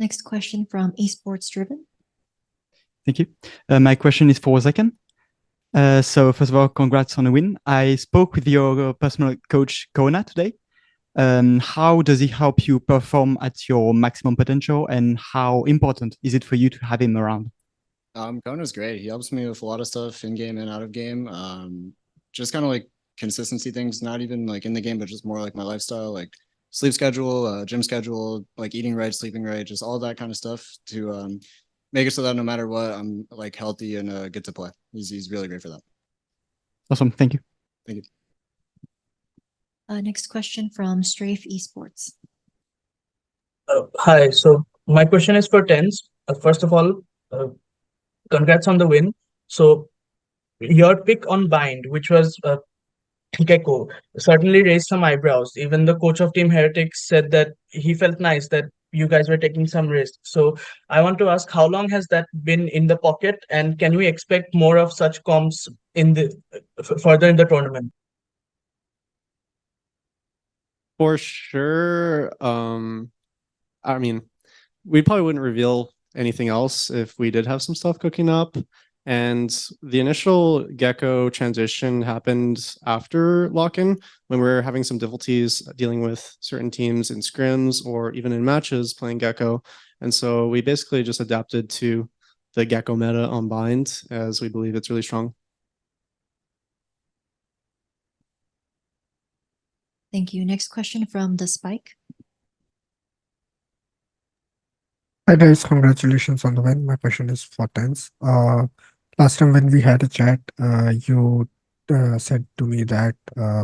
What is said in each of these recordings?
Next question from Esports Driven. Thank you. My question is for Zaken. So first of all, congrats on the win. I spoke with your personal coach, Kona, today. How does he help you perform at your maximum potential, and how important is it for you to have him around? Kona's great. He helps me with a lot of stuff in game and out of game. Just kind of like consistency things, not even like in the game, but just more like my lifestyle, like sleep schedule, gym schedule, like eating right, sleeping right, just all that kind of stuff to make it so that no matter what, I'm like healthy and get to play. He's really great for that. Awesome. Thank you. Thank you. Next question from Strafe Esports. Hi. So my question is for Tenz. First of all, congrats on the win. So your pick on Bind, which was Gecko, certainly raised some eyebrows. Even the coach of Team Heretics said that he felt nice that you guys were taking some risks. So I want to ask, how long has that been in the pocket, and can we expect more of such comps in the further in the tournament? For sure. I mean, we probably wouldn't reveal anything else if we did have some stuff cooking up. And the initial Gecko transition happened after lock-in, when we were having some difficulties dealing with certain teams in scrims or even in matches playing Gecko. And so we basically just adapted to the Gecko meta on Bind, as we believe it's really strong. Thank you. Next question from The Spike. Hi guys, congratulations on the win. My question is for Tenz. Last time when we had a chat, you said to me that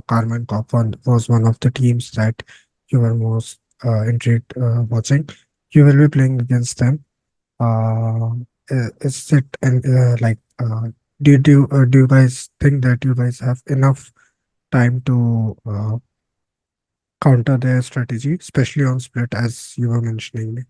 Carmen Corp was one of the teams that you were most intrigued watching. You will be playing against them. Is it like do you guys think that you guys have enough time to counter their strategy, especially on split, as you were mentioning?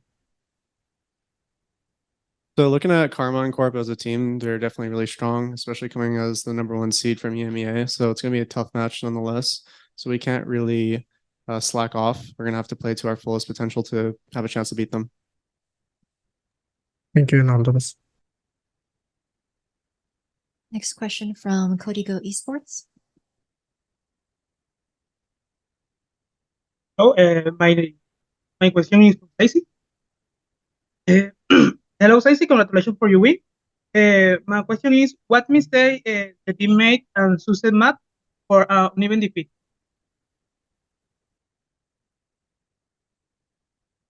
So looking at Carmine Corp as a team, they're definitely really strong, especially coming as the #1 seed from EMEA. So it's going to be a tough match nonetheless. So we can't really slack off. We're going to have to play to our fullest potential to have a chance to beat them. Thank you, and all the best. Next question from Cody Go Esports. Oh, my question is for Stacy. Hello, Stacy. Congratulations for your win. My question is, what mistake the team made and Sunset map for an even defeat?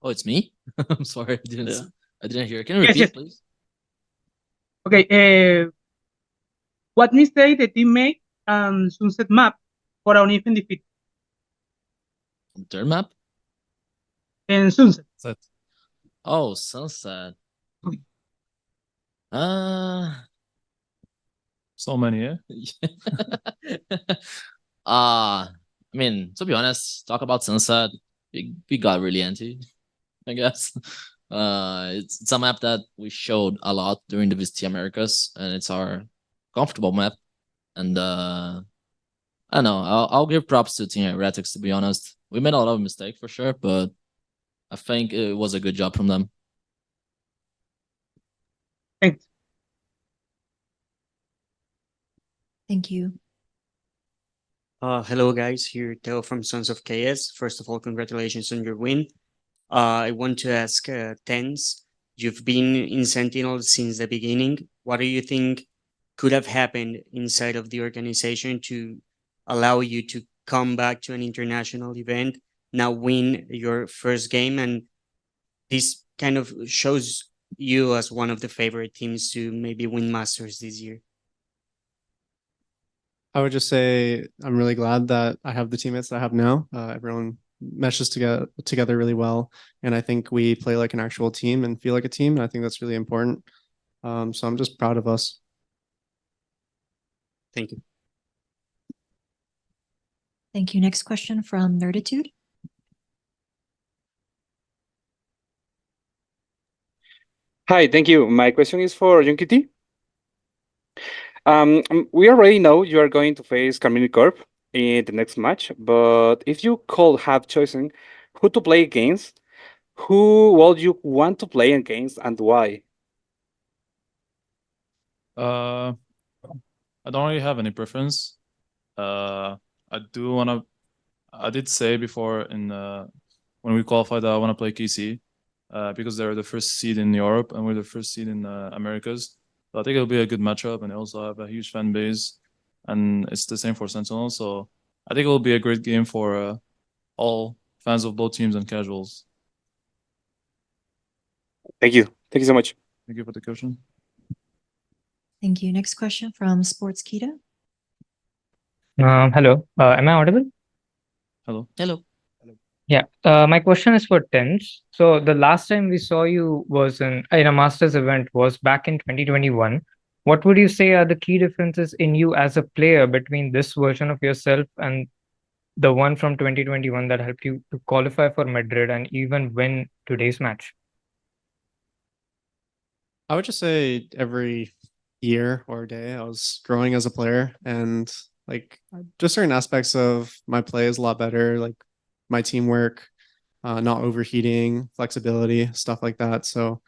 Oh, it's me. I'm sorry, I didn't hear. Can you repeat, please? Okay. What mistake the team made and Sunset map for an even defeat? Third map? And Sunset. Oh, Sunset. So many, yeah? I mean, to be honest, talk about Sunset, we got really anti, I guess. It's a map that we showed a lot during the VST Americas, and it's our comfortable map. And I don't know, I'll give props to Team Heretics, to be honest. We made a lot of mistakes for sure, but I think it was a good job from them. Thanks. Thank you. Hello guys, here Teo from Sons of KS. First of all, congratulations on your win. I want to ask Tenz, you've been in Sentinels since the beginning. What do you think could have happened inside of the organization to allow you to come back to an international event, now win your first game, and this kind of shows you as one of the favorite teams to maybe win Masters this year? I would just say I'm really glad that I have the teammates that I have now. Everyone meshes together really well, and I think we play like an actual team and feel like a team, and I think that's really important. So I'm just proud of us. Thank you. Thank you. Next question from Nerditude. Hi, thank you. My question is for Junkity. We already know you are going to face Carmine Corp in the next match, but if you could have chosen who to play against, who would you want to play against and why? I don't really have any preference. I do wanna. I did say before in when we qualified that I want to play KC, because they're the first seed in Europe and we're the first seed in Americas. So I think it'll be a good matchup, and they also have a huge fan base, and it's the same for Sentinels. So I think it will be a great game for all fans of both teams and casuals. Thank you. Thank you so much. Thank you for the question. Thank you. Next question from Sports Kita. Hello. Am I audible? Hello. Hello. Yeah. My question is for Tenz. So the last time we saw you was in a Masters event was back in 2021. What would you say are the key differences in you as a player between this version of yourself and the one from 2021 that helped you to qualify for Madrid and even win today's match? I would just say every year or day I was growing as a player, and like just certain aspects of my play is a lot better, like my teamwork, not overheating, flexibility, stuff like that. So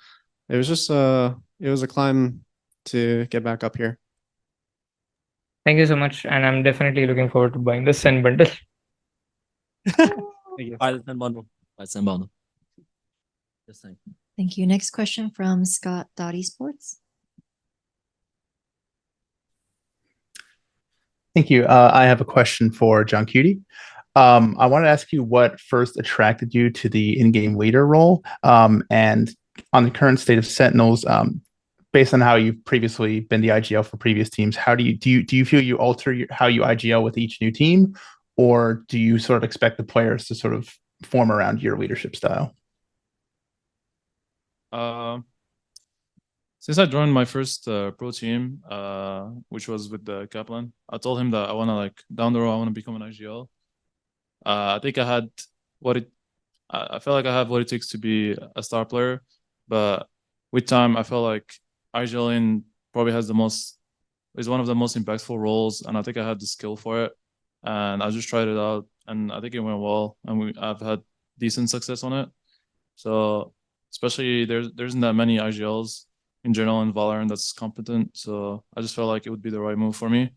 it was just it was a climb to get back up here. Thank you so much, and I'm definitely looking forward to buying the Sen bundle. Thank you. Buy the Sen bundle. Buy the Sen bundle. Just saying. Thank you. Next question from Scott.esports. Thank you. I have a question for John Cutie. I want to ask you what first attracted you to the in-game leader role, and on the current state of Sentinels, based on how you've previously been the IGL for previous teams, how do you feel you alter how you IGL with each new team, or do you sort of expect the players to sort of form around your leadership style? Since I joined my first pro team, which was with the Kaplan, I told him that I want to, like, down the road, I want to become an IGL. I think I had I felt like I have what it takes to be a star player, but with time, I felt like IGLing probably is one of the most impactful roles, and I think I had the skill for it. And I just tried it out, and I think it went well, and I've had decent success on it. So especially there isn't that many IGLs in general in Valorant that's competent. So I just felt like it would be the right move for me.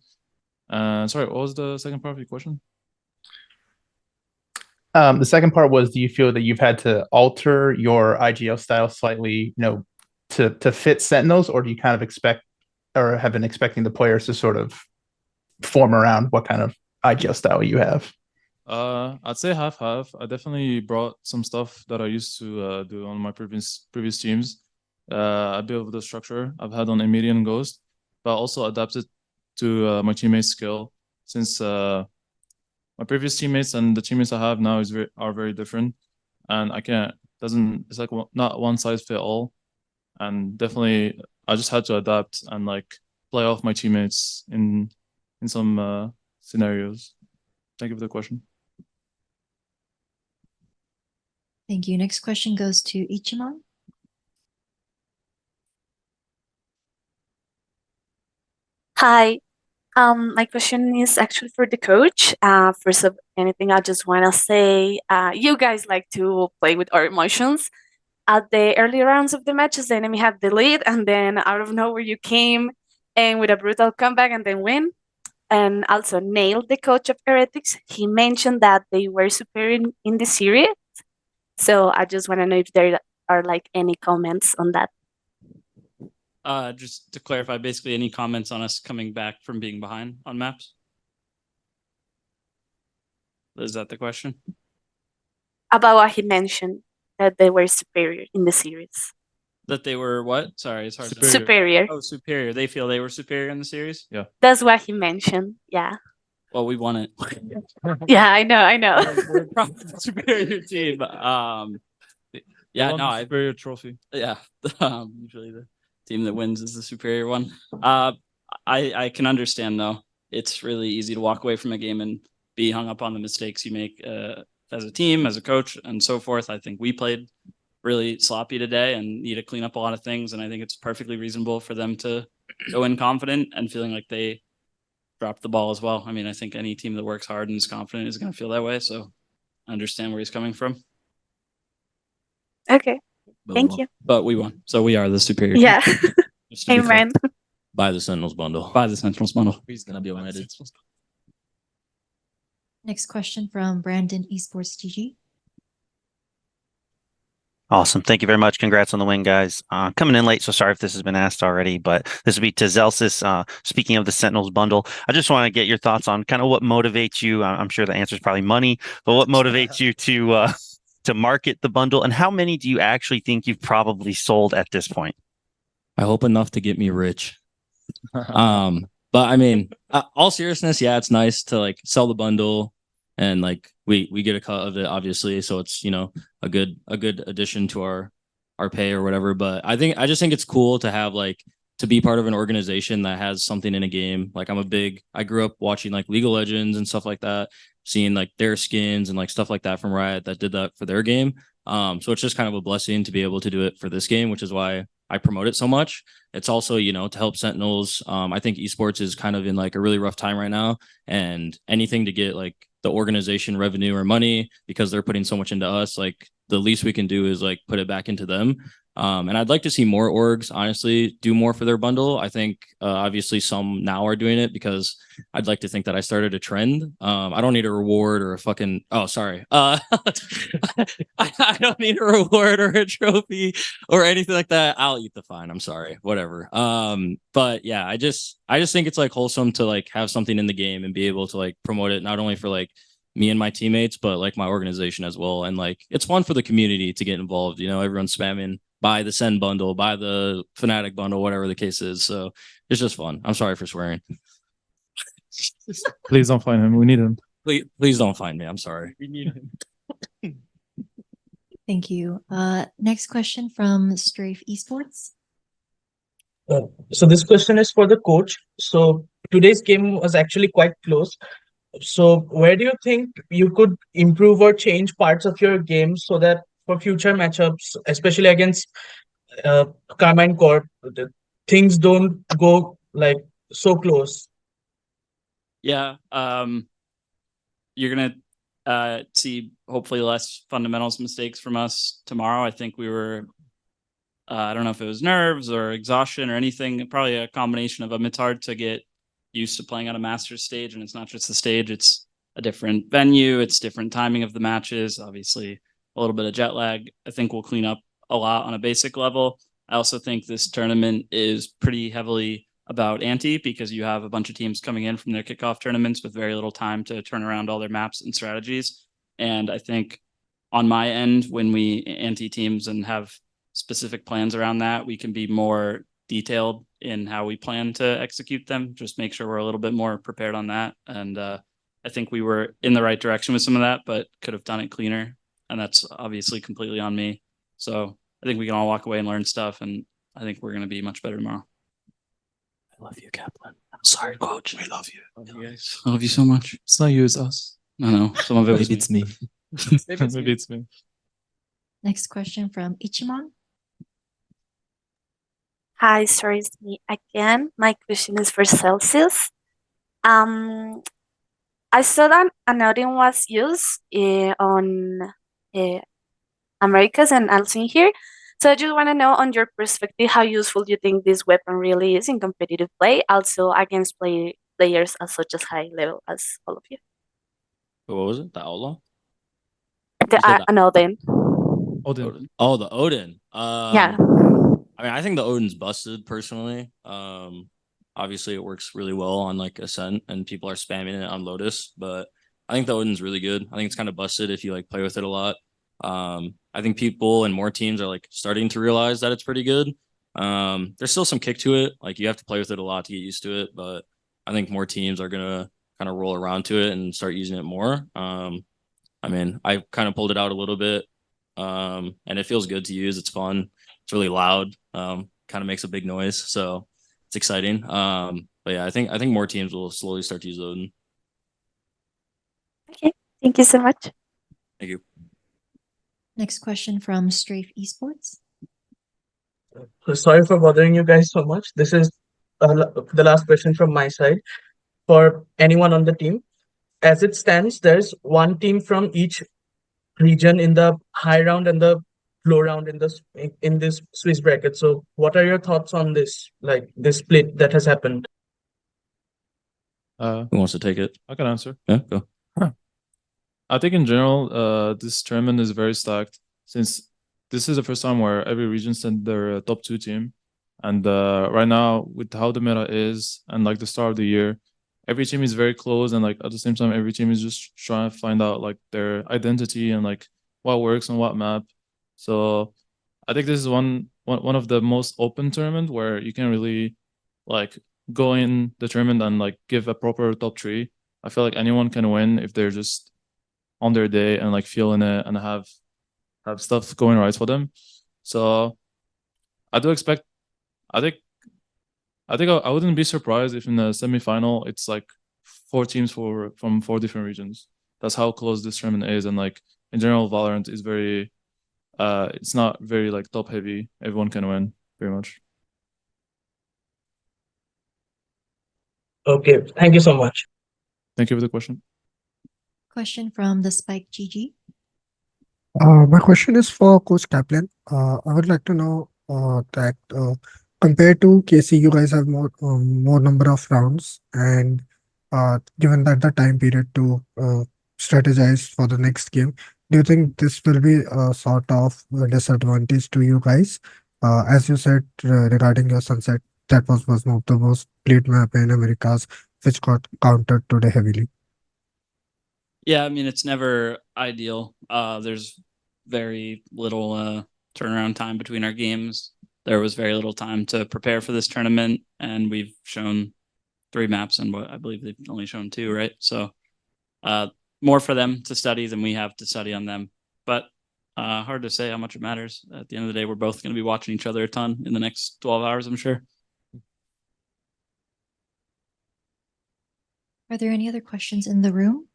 And sorry, what was the second part of your question? The second part was, do you feel that you've had to alter your IGL style slightly, to fit Sentinels, or do you kind of expect or have been expecting the players to sort of form around what kind of IGL style you have? I'd say half-half. I definitely brought some stuff that I used to do on my previous teams. A bit of the structure I've had on Immediate and Ghost, but also adapted to my teammates' skill, since my previous teammates and the teammates I have now are very different, and it's like not one size fit all, and definitely I just had to adapt and like play off my teammates in some scenarios. Thank you for the question. Thank you. Next question goes to Ichiman. Hi. My question is actually for the coach. First of anything, I just want to say, you guys like to play with our emotions. At the early rounds of the matches, the enemy had the lead, and then out of nowhere you came and with a brutal comeback and then win. And also nailed the coach of Heretics. He mentioned that they were superior in the series. So I just want to know if there are like any comments on that. Just to clarify, basically any comments on us coming back from being behind on maps? Is that the question? About what he mentioned, that they were superior in the series. That they were what? Sorry, it's hard to Superior. Oh, superior. They feel they were superior in the series? Yeah. That's what he mentioned. Yeah. Well, we won it. Yeah, I know. We're probably the superior team. Yeah, no, superior trophy. Yeah. Usually the team that wins is the superior one. I can understand though. It's really easy to walk away from a game and be hung up on the mistakes you make as a team, as a coach, and so forth. I think we played really sloppy today and need to clean up a lot of things. And I think it's perfectly reasonable for them to go in confident and feeling like they dropped the ball as well. I mean, I think any team that works hard and is confident is going to feel that way. So I understand where he's coming from. Okay. But we Thank won. you. But we won, so we are the superior team. Yeah. Just to be clear. Amen. Buy the Sentinels bundle. Buy the Sentinels bundle. He's gonna be omitted. Next question from Brandon Esports TG. Awesome. Thank you very much. Congrats on the win, guys. Coming in late, so sorry if this has been asked already, but this would be to Zelsis. Speaking of the Sentinels bundle, I just want to get your thoughts on kind of what motivates you. I'm sure the answer is probably money, but what motivates you to market the bundle, and how many do you actually think you've probably sold at this point? I hope enough to get me rich. But I mean, all seriousness, yeah, it's nice to like sell the bundle, and like we get a cut of it, obviously, so it's, you know, a good addition to our pay or whatever. But I just think it's cool to have like to be part of an organization that has something in a game. Like I grew up watching like League of Legends and stuff like that, seeing like their skins and like stuff like that from Riot that did that for their game. So it's just kind of a blessing to be able to do it for this game, which is why I promote it so much. It's also, you know, to help Sentinels. I think esports is kind of in like a really rough time right now, and anything to get like the organization revenue or money because they're putting so much into us, like the least we can do is like put it back into them. And I'd like to see more orgs honestly do more for their bundle. I think obviously some now are doing it because I'd like to think that I started a trend. I don't need a reward or a fucking I don't need a reward or a trophy or anything like that. I'll eat the fine. I'm sorry. Whatever. But yeah, I just think it's like wholesome to like have something in the game and be able to like promote it not only for like me and my teammates, but like my organization as well. And like it's fun for the community to get involved. You know, everyone's spamming buy the Sen bundle, buy the Fnatic bundle, whatever the case is. So it's just fun. I'm sorry for swearing. Please don't find him. We need him. Please don't find me. I'm sorry. We need him. Thank you. Next question from Strafe Esports. So this question is for the coach. So today's game was actually quite close. So where do you think you could improve or change parts of your game so that for future matchups, especially against Carmine Corp, things don't go like so close? Yeah. You're gonna see hopefully less fundamentals mistakes from us tomorrow. I think we were I don't know if it was nerves or exhaustion or anything, probably a combination of them. It's hard to get used to playing on a Masters stage, and it's not just the stage, it's a different venue, it's different timing of the matches, obviously a little bit of jet lag. I think we'll clean up a lot on a basic level. I also think this tournament is pretty heavily about ante because you have a bunch of teams coming in from their kickoff tournaments with very little time to turn around all their maps and strategies. And I think on my end, when we ante teams and have specific plans around that, we can be more detailed in how we plan to execute them. Just make sure we're a little bit more prepared on that. And I think we were in the right direction with some of that, but could have done it cleaner. And that's obviously completely on me. So I think we can all walk away and learn stuff. And I think we're going to be much better tomorrow. I love you, Kaplan. I'm sorry, coach. We love you. Love you guys. I love you so much. It's not you, it's us. I know. Some of it was Maybe it's me. Maybe it's me. Next question from Ichiman. Hi, sorry, it's me again. My question is for Celsius. I saw that an Odin was used on Americas and also in here. So I just want to know, on your perspective, how useful do you think this weapon really is in competitive play, also against players as such as high level as all of you? What was it? The Outlaw? An Odin. Odin. Oh, the Odin. Yeah. I mean, I think the Odin's busted personally. Obviously it works really well on like Ascent and people are spamming it on Lotus, but I think the Odin's really good. I think it's kind of busted if you like play with it a lot. I think people and more teams are like starting to realize that it's pretty good. There's still some kick to it. Like you have to play with it a lot to get used to it, but I think more teams are gonna kind of roll around to it and start using it more. I mean, I kind of pulled it out a little bit, and it feels good to use. It's fun. It's really loud. Kind of makes a big noise, so it's exciting. But yeah, I think more teams will slowly start to use Odin. Okay, thank you so much. Thank you. Next question from Strafe Esports. Sorry for bothering you guys so much. This is the last question from my side for anyone on the team. As it stands, there's one team from each region in the high round and the low round in this Swiss bracket. So what are your thoughts on this, like this split that has happened? Who wants to take it? I can answer. Yeah, go. I think in general, this tournament is very stacked since this is the first time where every region sent their top 2 team. And right now, with how the meta is and like the start of the year, every team is very close, and like at the same time, every team is just trying to find out like their identity and like what works on what map. So I think this is one of the most open tournament where you can really like go in the tournament and like give a proper top 3. I feel like anyone can win if they're just on their day and like feeling it and have stuff going right for them. So I do expect. I think I wouldn't be surprised if in the semifinal it's like 4 teams from 4 different regions. That's how close this tournament is, and like in general, Valorant is very. It's not very like top heavy. Everyone can win, pretty much. Okay, thank you so much. Thank you for the question. Question from the Spike GG. My question is for Coach Kaplan. I would like to know that compared to KC, you guys have more number of rounds, and given that the time period to strategize for the next game, do you think this will be a sort of a disadvantage to you guys? As you said regarding your Sunset, that was one of the most played map in Americas, which got countered today heavily. Yeah, I mean, it's never ideal. There's very little turnaround time between our games. There was very little time to prepare for this tournament, and we've shown 3 maps, and what I believe they've only shown 2, right? So more for them to study than we have to study on them. But hard to say how much it matters. At the end of the day, we're both going to be watching each other a ton in the next 12 hours, I'm sure. Are there any other questions in the room?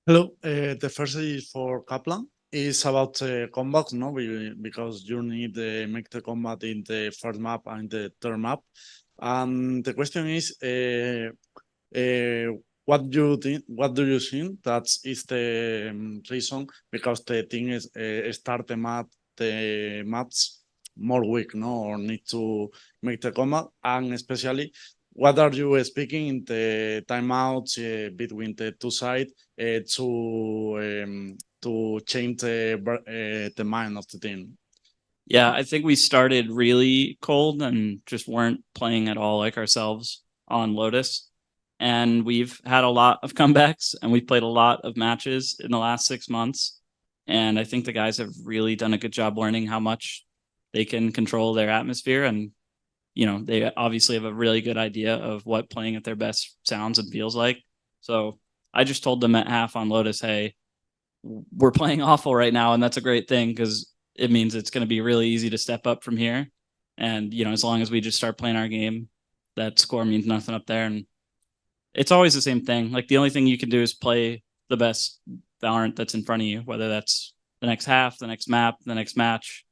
Hello, the first is for Kaplan. It's about combat, no? Because you need to make the combat in the first map and the third map. The question is, what do you think? What do you think that is the reason? Because the thing is, start the maps more weak, no? Or need to make the combat, and especially, what are you speaking in the timeouts between the 2 sides to change the mind of the team? Yeah, I think we started really cold and just weren't playing at all like ourselves on Lotus. And we've had a lot of comebacks, and we've played a lot of matches in the last 6 months. And I think the guys have really done a good job learning how much they can control their atmosphere. And, you know, they obviously have a really good idea of what playing at their best sounds and feels like. So I just told them at half on Lotus, hey, we're playing awful right now. And that's a great thing, because it means it's going to be really easy to step up from here. And, you know, as long as we just start playing our game, that score means nothing up there. And it's always the same thing. Like, the only thing you can do is play the best Valorant that's in front of you, whether that's the next half, the next map, the next match.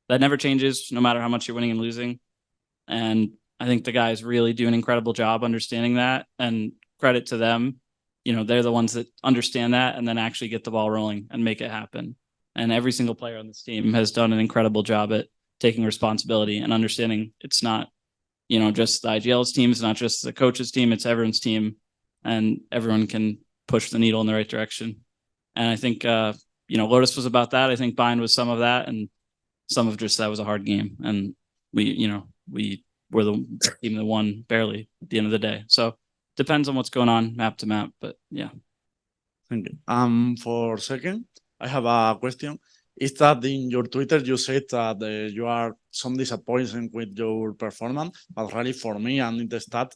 That never changes, no matter how much you're winning and losing. And I think the guys really do an incredible job understanding that, and credit to them. You know, they're the ones that understand that and then actually get the ball rolling and make it happen. And every single player on this team has done an incredible job at taking responsibility and understanding it's not, you know, just the IGL's team, it's not just the coach's team, it's everyone's team, and everyone can push the needle in the right direction. And I think, you know, Lotus was about that. I think Bind was some of that, and some of just that was a hard game. And we were the team that won barely at the end of the day. So depends on what's going on map to map, but yeah. Thank you. For second, I have a question. Is that in your Twitter you said that you are some disappointed with your performance, but really for me and in the stat,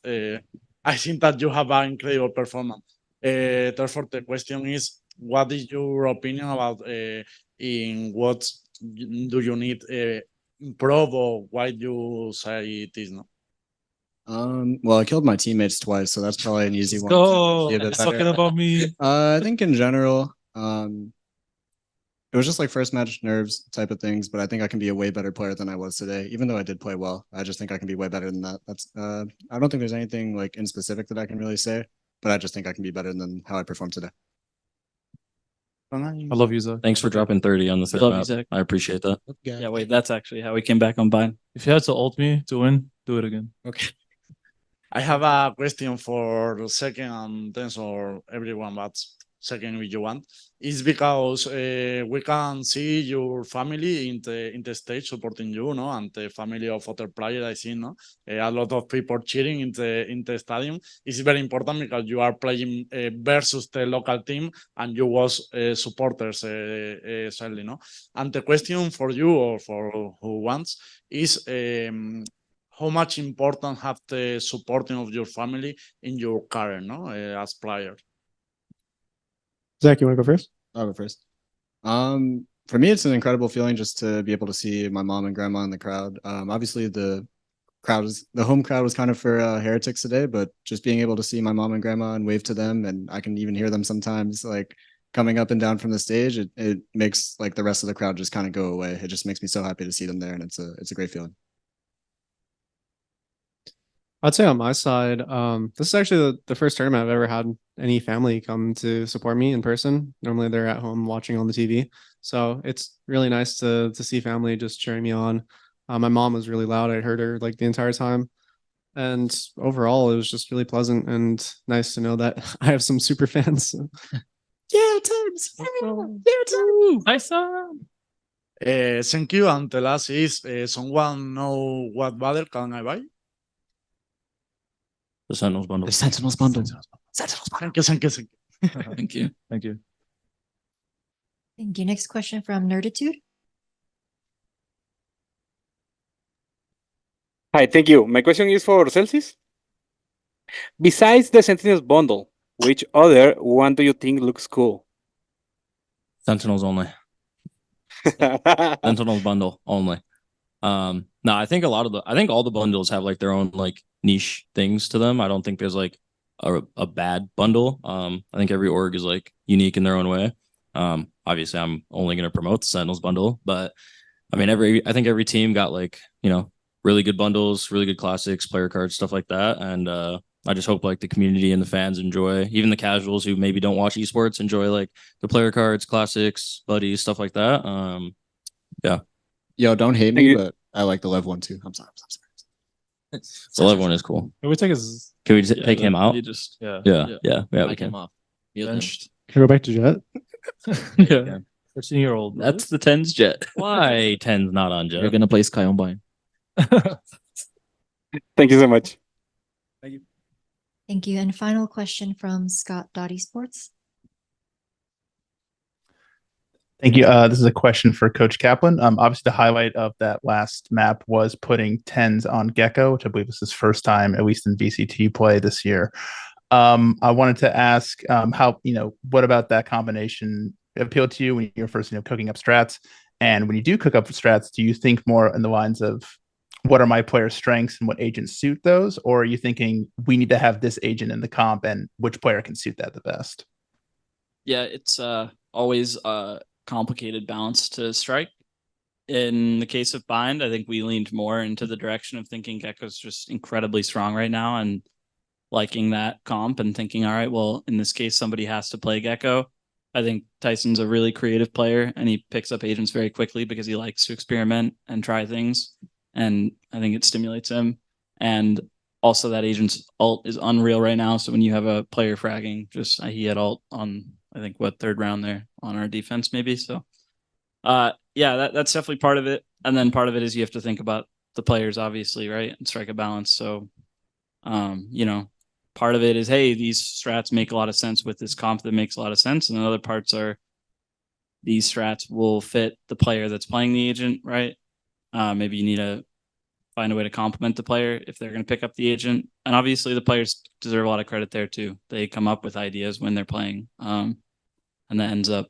I think that you have an incredible performance. Therefore, the question is, what is your opinion about in what do you need improve, or why you say it is not? Well, I killed my teammates twice, so that's probably an easy one. Go. Be a bit It's better. talking about me. I think in general, it was just like first match nerves type of things, but I think I can be a way better player than I was today. Even though I did play well, I just think I can be way better than that. That's I don't think there's anything like in specific that I can really say, but I just think I can be better than how I performed today. I love you, Zach. Thanks for dropping 30 on the third Love you, map. Zach. I appreciate that. Yeah, wait, that's actually how we came back on bind. If you had to ult me to win, do it again. Okay. I have a question for the second and Tenz or everyone, but second if you want. It's because we can see your family in the stage supporting you, no, and the family of other players. I see, no, a lot of people cheering in the stadium. It's very important because you are playing versus the local team, and you was supporters, sadly, no. And the question for you or for who wants is. How much important have the supporting of your family in your career, no, as player? Zach, you want to go first? I'll go first. For me, it's an incredible feeling just to be able to see my mom and grandma in the crowd. Obviously the home crowd was kind of for Heretics today, but just being able to see my mom and grandma and wave to them, and I can even hear them sometimes like coming up and down from the stage, it makes like the rest of the crowd just kind of go away. It just makes me so happy to see them there, and it's a great feeling. I'd say on my side, this is actually the first tournament I've ever had any family come to support me in person. Normally they're at home watching on the TV. So it's really nice to see family just cheering me on. My mom was really loud. I heard her like the entire time. And overall, it was just really pleasant and nice to know that I have some super fans. Yeah, Tenz. I saw. Thank you. And the last is, someone know what battle can I buy? The Sentinels bundle. The Sentinels bundle. Thank you. Thank you. Thank you. Thank you. Next question from Nerditude. Hi, thank you. My question is for Celsius. Besides the Sentinels bundle, which other one do you think looks cool? Sentinels only. Sentinels bundle only. No, I think all the bundles have like their own like niche things to them. I don't think there's like a bad bundle. I think every org is like unique in their own way. Obviously I'm only going to promote the Sentinels bundle, but I mean, I think every team got like, really good bundles, really good classics, player cards, stuff like that. And, I just hope like the community and the fans enjoy, even the casuals who maybe don't watch esports, enjoy like the player cards, classics, buddies, stuff like that. Yeah. Yo, don't hate me, but I like the Lev one too. I'm sorry. The Lev one is cool. Can we take his? Can we take him out? You just Yeah, I we came can. off. Benched. Can we go back to Jet? Yeah. 13-year-old. That's the Tenz Jet. Why Tenz not on Jet? You're gonna play Sky on bind. Thank you so much. Thank you. And final question from Scott.esports. Thank you. This is a question for Coach Kaplan. Obviously, the highlight of that last map was putting Tenz on Gecko, which I believe was his first time, at least in VCT play this year. I wanted to ask how, what about that combination appealed to you when you're first, cooking up strats? And when you do cook up strats, do you think more in the lines of what are my player strengths and what agents suit those? Or are you thinking we need to have this agent in the comp and which player can suit that the best? Yeah, it's always a complicated balance to strike. In the case of bind, I think we leaned more into the direction of thinking Gecko's just incredibly strong right now and liking that comp and thinking, all right, well, in this case, somebody has to play Gecko. I think Tyson's a really creative player and he picks up agents very quickly because he likes to experiment and try things. And I think it stimulates him. And also that agent's ult is unreal right now. So when you have a player fragging, he had ult on, I think, third round there on our defense maybe. So yeah, that's definitely part of it. And then part of it is you have to think about the players, obviously, right? And strike a balance. So, part of it is, hey, these strats make a lot of sense with this comp that makes a lot of sense. And the other parts are these strats will fit the player that's playing the agent, right? Maybe you need to find a way to complement the player if they're going to pick up the agent. And obviously the players deserve a lot of credit there too. They come up with ideas when they're playing. And that ends up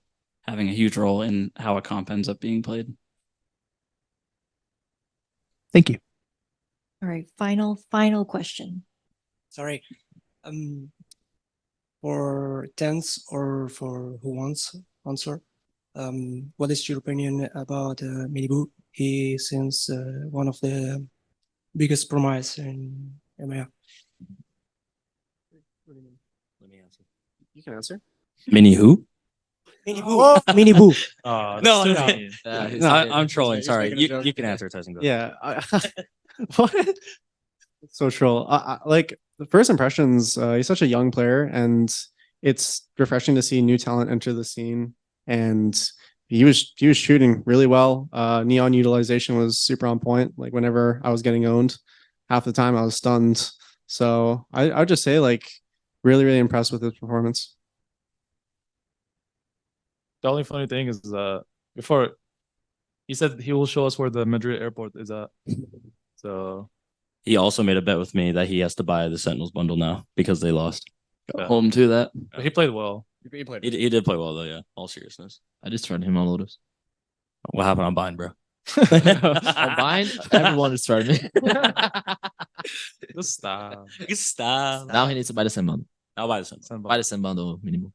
having a huge role in how a comp ends up being played. Thank you. All right, final question. Sorry. For Tenz or for who wants answer? what is your opinion about Minibu? He seems one of the biggest promise in EMEA. Let me answer. You can answer. Mini who? Minibu. Minibu. No, I'm trolling. He's making a Sorry, joke. you can answer, Tyson. Go. Yeah. What? So troll. Like the first impressions, he's such a young player, and it's refreshing to see new talent enter the scene. And he was shooting really well. Neon utilization was super on point. Like whenever I was getting owned, half the time I was stunned. So I would just say like really impressed with his performance. The only funny thing is before he said he will show us where the Madrid airport is at. So He also made a bet with me that he has to buy the Sentinels bundle now because they lost. Yeah. Home to that. but he played well. He played. He did play well though, yeah. All seriousness. I just tried him on Lotus. What happened on Bind, bro? On Bind, everyone is trying me. Just stop. Stop. Now he needs to buy the same bundle. I'll buy the Sentinels. Buy the same bundle minimum.